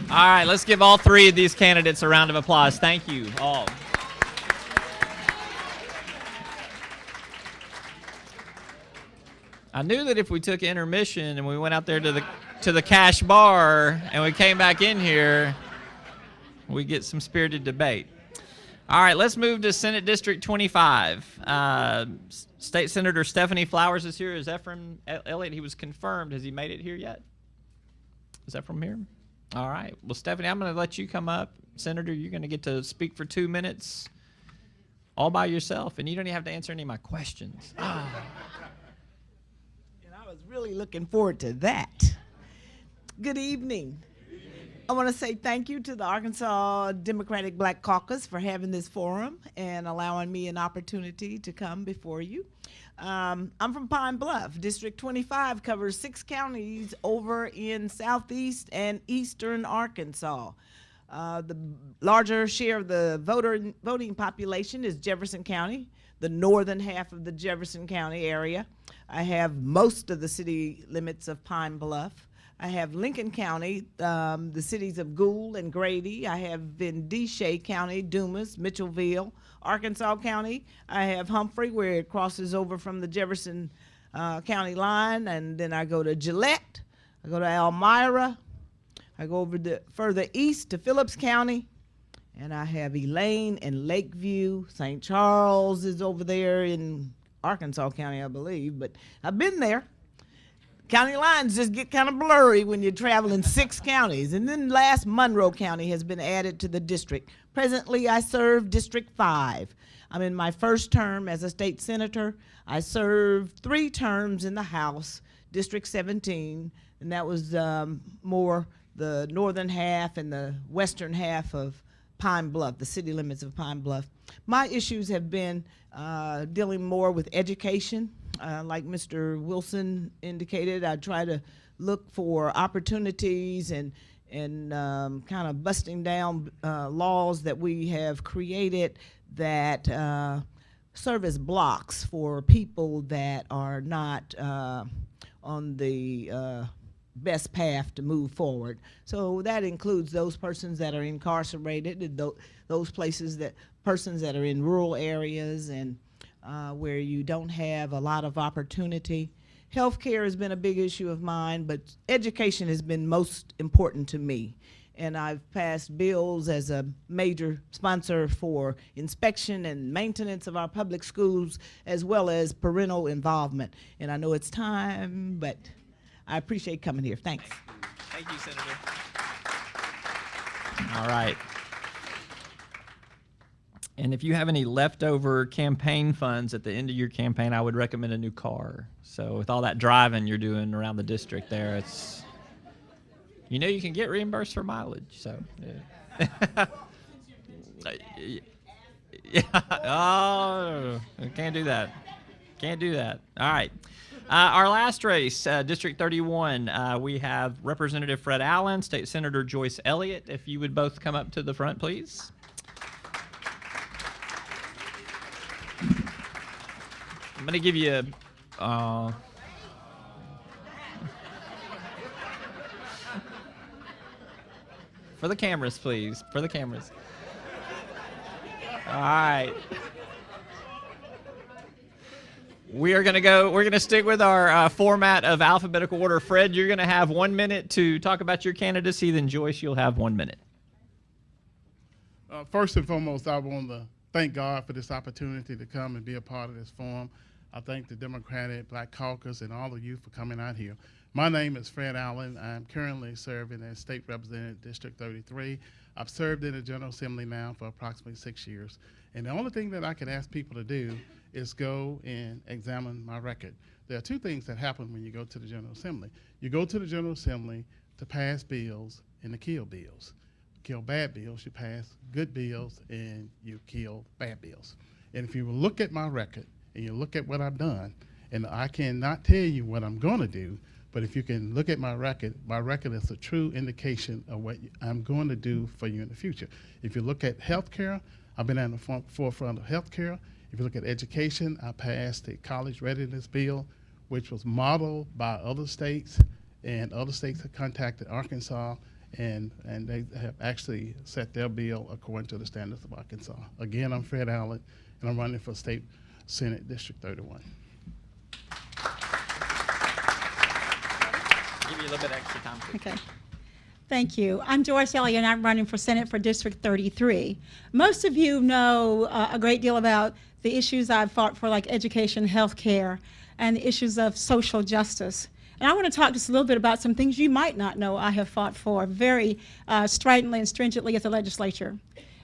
All right, let's give all 3 of these candidates a round of applause. Thank you all. I knew that if we took intermission and we went out there to the cash bar and we came back in here, we'd get some spirited debate. All right, let's move to Senate District 25. State Senator Stephanie Flowers is here. Is Ephraim Elliott? He was confirmed. Has he made it here yet? Is that from here? All right. Well, Stephanie, I'm going to let you come up. Senator, you're going to get to speak for 2 minutes all by yourself, and you don't even have to answer any of my questions. And I was really looking forward to that. Good evening. I want to say thank you to the Arkansas Democratic Black Caucus for having this forum and allowing me an opportunity to come before you. I'm from Pine Bluff. District 25 covers 6 counties over in southeast and eastern Arkansas. The larger share of the voting population is Jefferson County, the northern half of the Jefferson County area. I have most of the city limits of Pine Bluff. I have Lincoln County, the cities of Gould and Grady. I have in Desha County, Dumas, Mitchellville. Arkansas County, I have Humphrey, where it crosses over from the Jefferson County line, and then I go to Gillette, I go to Elmira, I go over further east to Phillips County, and I have Elaine and Lakeview. St. Charles is over there in Arkansas County, I believe, but I've been there. County lines just get kind of blurry when you're traveling 6 counties. And then last, Monroe County has been added to the district. Presently, I serve District 5. I'm in my first term as a state senator. I served 3 terms in the House, District 17, and that was more the northern half and the western half of Pine Bluff, the city limits of Pine Bluff. My issues have been dealing more with education. Like Mr. Wilson indicated, I try to look for opportunities and kind of busting down laws that we have created that serve as blocks for people that are not on the best path to move forward. So that includes those persons that are incarcerated, those persons that are in rural areas and where you don't have a lot of opportunity. Healthcare has been a big issue of mine, but education has been most important to me. And I've passed bills as a major sponsor for inspection and maintenance of our public schools, as well as parental involvement. And I know it's time, but I appreciate coming here. Thanks. Thank you, Senator. All right. And if you have any leftover campaign funds at the end of your campaign, I would recommend a new car. So with all that driving you're doing around the district there, it's, you know, you can get reimbursed for mileage. So, yeah. Yeah. Oh, can't do that. Can't do that. All right. Our last race, District 31, we have Representative Fred Allen, State Senator Joyce Elliott. If you would both come up to the front, please. I'm going to give you for the cameras, please. For the cameras. All right. We're gonna stick with our format of alphabetical order. Fred, you're gonna have 1 minute to talk about your candidacy. Then Joyce, you'll have 1 minute. First and foremost, I want to thank God for this opportunity to come and be a part of this forum. I thank the Democratic Black Caucus and all of you for coming out here. My name is Fred Allen. I'm currently serving as State Representative District 33. I've served in the General Assembly now for approximately 6 years. And the only thing that I can ask people to do is go and examine my record. There are two things that happen when you go to the General Assembly. You go to the General Assembly to pass bills and to kill bills. Kill bad bills, you pass good bills, and you kill bad bills. And if you look at my record and you look at what I've done, and I cannot tell you what I'm going to do, but if you can look at my record is a true indication of what I'm going to do for you in the future. If you look at healthcare, I've been at the forefront of healthcare. If you look at education, I passed the college readiness bill, which was modeled by other states, and other states have contacted Arkansas, and they have actually set their bill according to the standards of Arkansas. Again, I'm Fred Allen, and I'm running for State Senate District 31. Give you a little bit extra time. Okay. Thank you. I'm Joyce Elliott, and I'm running for Senate for District 33. Most of you know a great deal about the issues I've fought for, like education, health care, and the issues of social justice. And I want to talk just a little bit about some things you might not know I have fought for very stridently and stringently as a legislature.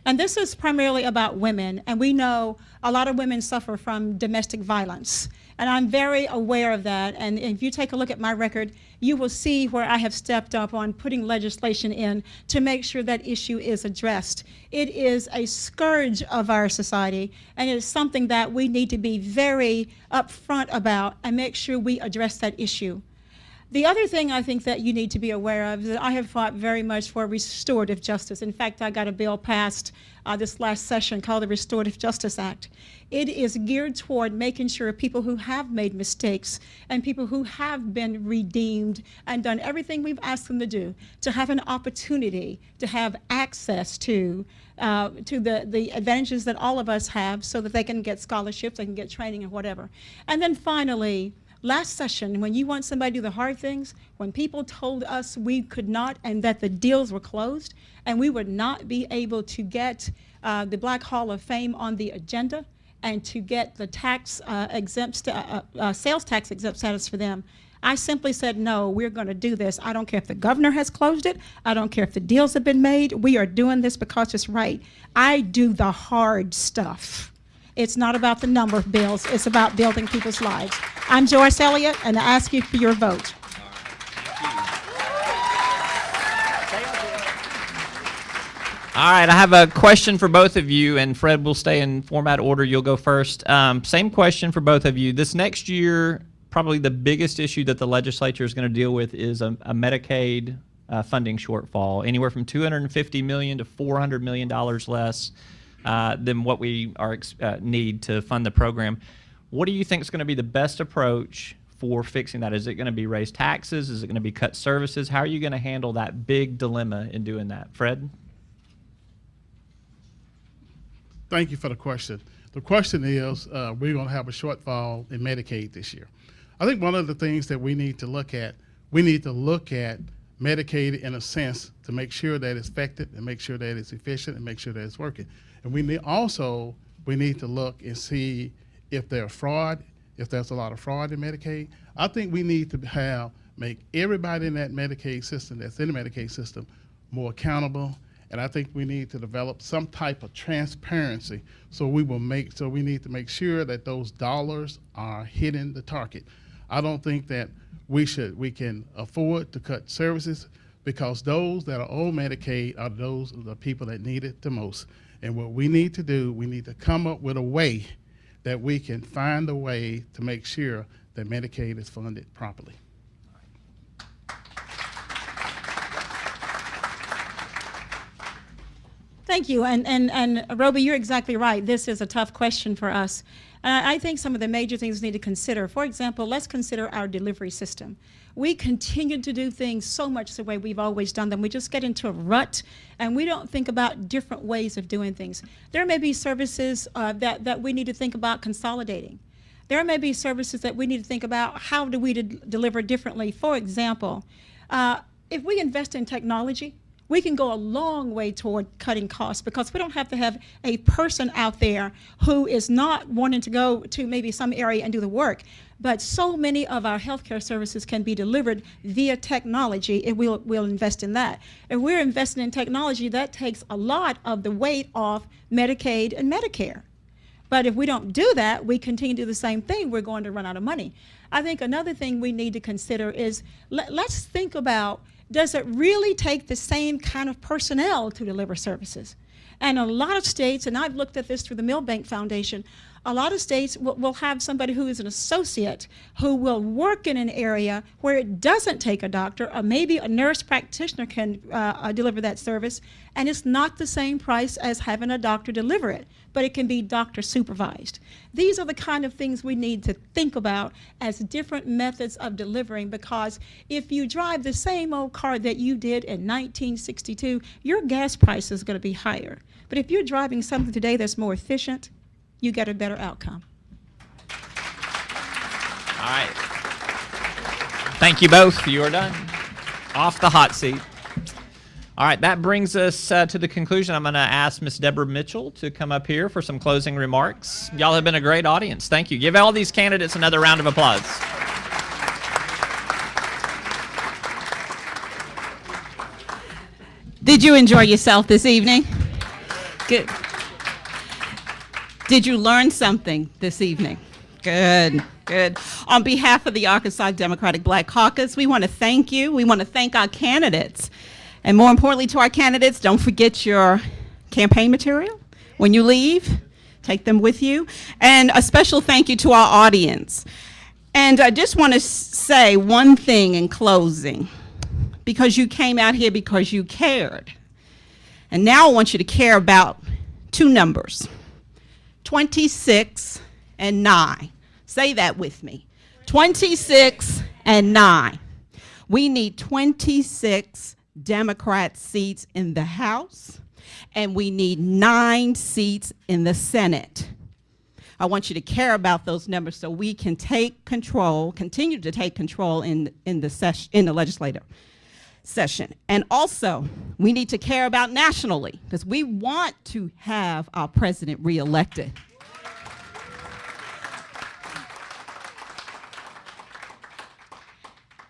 And this is primarily about women, and we know a lot of women suffer from domestic violence. And I'm very aware of that, and if you take a look at my record, you will see where I have stepped up on putting legislation in to make sure that issue is addressed. It is a scourge of our society, and it is something that we need to be very upfront about and make sure we address that issue. The other thing I think that you need to be aware of is that I have fought very much for restorative justice. In fact, I got a bill passed this last session called the Restorative Justice Act. It is geared toward making sure people who have made mistakes and people who have been redeemed and done everything we've asked them to do, to have an opportunity to have access to the advantages that all of us have so that they can get scholarships, they can get training and whatever. And then finally, last session, when you want somebody to do the hard things, when people told us we could not and that the deals were closed and we would not be able to get the Black Hall of Fame on the agenda and to get the tax exempt, sales tax exempt status for them, I simply said, no, we're going to do this. I don't care if the governor has closed it. I don't care if the deals have been made. We are doing this because it's right. I do the hard stuff. It's not about the number of bills. It's about building people's lives. I'm Joyce Elliott, and I ask you for your vote. All right, I have a question for both of you, and Fred will stay in format order. You'll go first. Same question for both of you. This next year, probably the biggest issue that the legislature is going to deal with is a Medicaid funding shortfall, anywhere from $250 million to $400 million less than what we need to fund the program. What do you think is going to be the best approach for fixing that? Is it going to be raise taxes? Is it going to be cut services? How are you going to handle that big dilemma in doing that? Fred? Thank you for the question. The question is, we're going to have a shortfall in Medicaid this year. I think one of the things that we need to look at Medicaid in a sense to make sure that it's effective and make sure that it's efficient and make sure that it's working. And we need to look and see if there's fraud, if there's a lot of fraud in Medicaid. I think we need to make everybody in that Medicaid system, that's in the Medicaid system, more accountable. And I think we need to develop some type of transparency. So we need to make sure that those dollars are hitting the target. I don't think that we can afford to cut services because those that are on Medicaid are the people that need it the most. And what we need to do, we need to come up with a way that we can find a way to make sure that Medicaid is funded properly. Thank you. And Roby, you're exactly right. This is a tough question for us. I think some of the major things we need to consider, for example, let's consider our delivery system. We continue to do things so much the way we've always done them. We just get into a rut, and we don't think about different ways of doing things. There may be services that we need to think about consolidating. There may be services that we need to think about, how do we deliver differently? For example, if we invest in technology, we can go a long way toward cutting costs because we don't have to have a person out there who is not wanting to go to maybe some area and do the work. But so many of our healthcare services can be delivered via technology if we'll invest in that. If we're investing in technology, that takes a lot of the weight off Medicaid and Medicare. But if we don't do that, we continue to do the same thing, we're going to run out of money. I think another thing we need to consider is let's think about, does it really take the same kind of personnel to deliver services? And a lot of states, and I've looked at this through the Milbank Foundation, a lot of states will have somebody who is an associate who will work in an area where it doesn't take a doctor, or maybe a nurse practitioner can deliver that service, and it's not the same price as having a doctor deliver it, but it can be doctor supervised. These are the kind of things we need to think about as different methods of delivering, because if you drive the same old car that you did in 1962, your gas price is going to be higher. But if you're driving something today that's more efficient, you get a better outcome. All right. Thank you both. You are done. Off the hot seat. All right, that brings us to the conclusion. I'm going to ask Ms. Deborah Mitchell to come up here for some closing remarks. Y'all have been a great audience. Thank you. Give all these candidates another round of applause. Did you enjoy yourself this evening? Good. Did you learn something this evening? Good, good. On behalf of the Arkansas Democratic Black Caucus, we want to thank you. We want to thank our candidates. And more importantly to our candidates, don't forget your campaign material. When you leave, take them with you. And a special thank you to our audience. And I just want to say one thing in closing, because you came out here because you cared. And now I want you to care about two numbers, 26 and 9. Say that with me. 26 and 9. We need 26 Democrat seats in the House, and we need 9 seats in the Senate. I want you to care about those numbers so we can take control, continue to take control in the legislative session. And also, we need to care about nationally, because we want to have our president reelected.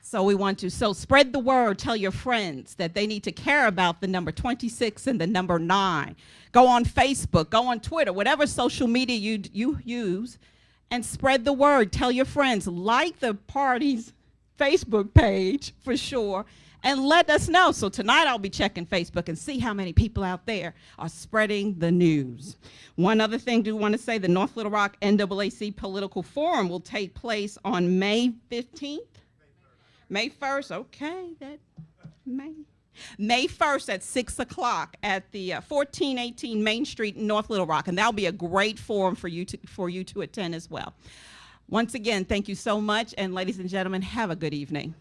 So we want to, spread the word, tell your friends that they need to care about the number 26 and the number 9. Go on Facebook, go on Twitter, whatever social media you use, and spread the word. Tell your friends, like the party's Facebook page for sure, and let us know. So tonight I'll be checking Facebook and see how many people out there are spreading the news. One other thing I do want to say, the North Little Rock NAAC Political Forum will take place on May 15th. May 1st, okay, May 1st at 6 o'clock at the 1418 Main Street in North Little Rock, and that'll be a great forum for you to attend as well. Once again, thank you so much, and ladies and gentlemen, have a good evening.